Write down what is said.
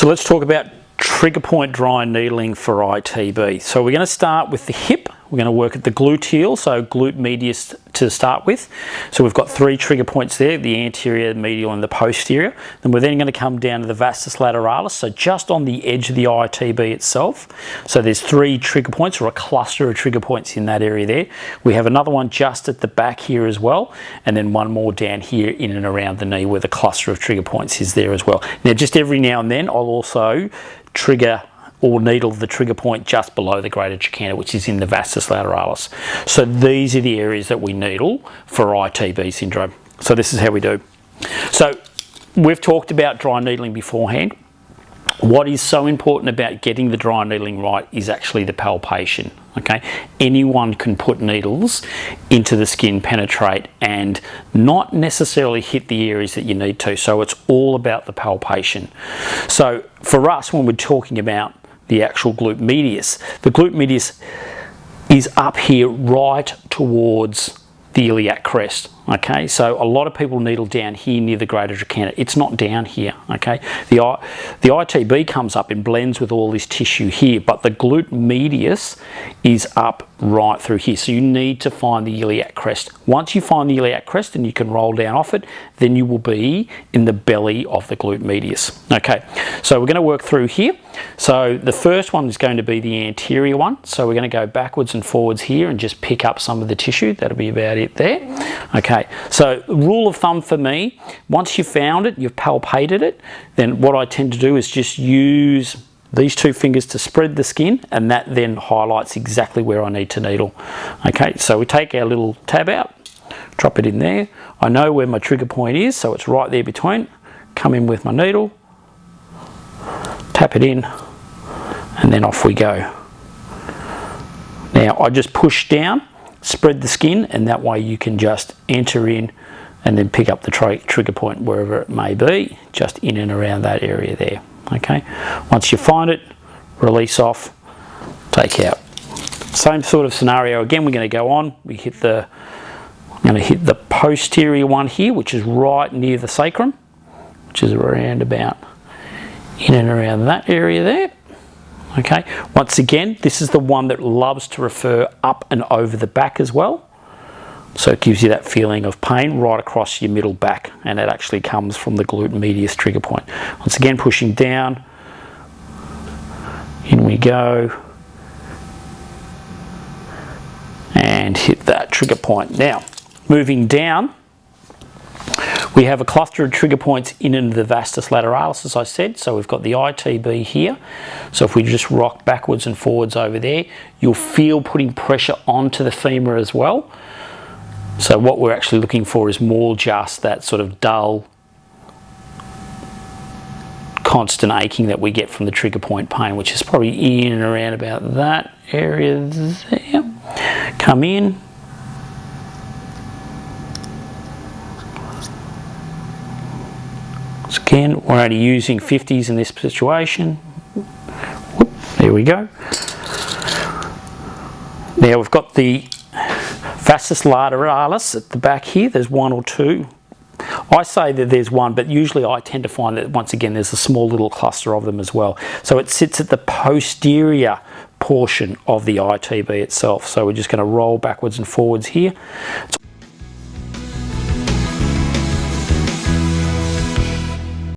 So let's talk about trigger point dry needling for ITB. So we're going to start with the hip. We're going to work at the gluteal, so glute medius to start with. So we've got 3 trigger points there, the anterior, the medial and the posterior. Then we're then going to come down to the vastus lateralis, so just on the edge of the ITB itself. So there's 3 trigger points, or a cluster of trigger points in that area there. We have another one just at the back here as well, and then one more down here in and around the knee where the cluster of trigger points is there as well. Now just every now and then I'll also trigger or needle the trigger point just below the greater trochanter, which is in the vastus lateralis. So these are the areas that we needle for ITB syndrome. So this is how we do. So we've talked about dry needling beforehand. What is so important about getting the dry needling right is actually the palpation. Okay, anyone can put needles into the skin, penetrate, and not necessarily hit the areas that you need to. So it's all about the palpation. So for us, when we're talking about the actual glute medius, the glute medius is up here right towards the iliac crest. Okay, so a lot of people needle down here near the greater trochanter. It's not down here. Okay, the ITB comes up and blends with all this tissue here, but the glute medius is up right through here. So you need to find the iliac crest. Once you find the iliac crest and you can roll down off it, then you will be in the belly of the glute medius. Okay, so we're going to work through here. So the first one is going to be the anterior one. So we're going to go backwards and forwards here and just pick up some of the tissue. That'll be about it there. Okay, so rule of thumb for me, once you've found it, you've palpated it, then what I tend to do is just use these 2 fingers to spread the skin, and that then highlights exactly where I need to needle. Okay, so we take our little tab out, drop it in there. I know where my trigger point is, so it's right there between. Come in with my needle, tap it in, and then off we go. Now I just push down, spread the skin, and that way you can just enter in and then pick up the trigger point wherever it may be, just in and around that area there. Okay, once you find it, release off, take out. Same sort of scenario again. We're going to go on. I'm going to hit the posterior one here, which is right near the sacrum, which is around about in and around that area there. Okay, once again, this is the one that loves to refer up and over the back as well. So it gives you that feeling of pain right across your middle back, and it actually comes from the glute medius trigger point. Once again, pushing down, in we go, and hit that trigger point. Now, moving down, we have a cluster of trigger points in and the vastus lateralis, as I said. So we've got the ITB here. So if we just rock backwards and forwards over there, you'll feel putting pressure onto the femur as well. So what we're actually looking for is more just that sort of dull, constant aching that we get from the trigger point pain, which is probably in and around about that area there. Come in. So again, we're only using 50s in this situation. Whoop, there we go. Now we've got the vastus lateralis at the back here. There's 1 or 2. I say that there's 1, but usually I tend to find that once again there's a small little cluster of them as well. So it sits at the posterior portion of the ITB itself. So we're just going to roll backwards and forwards here. It's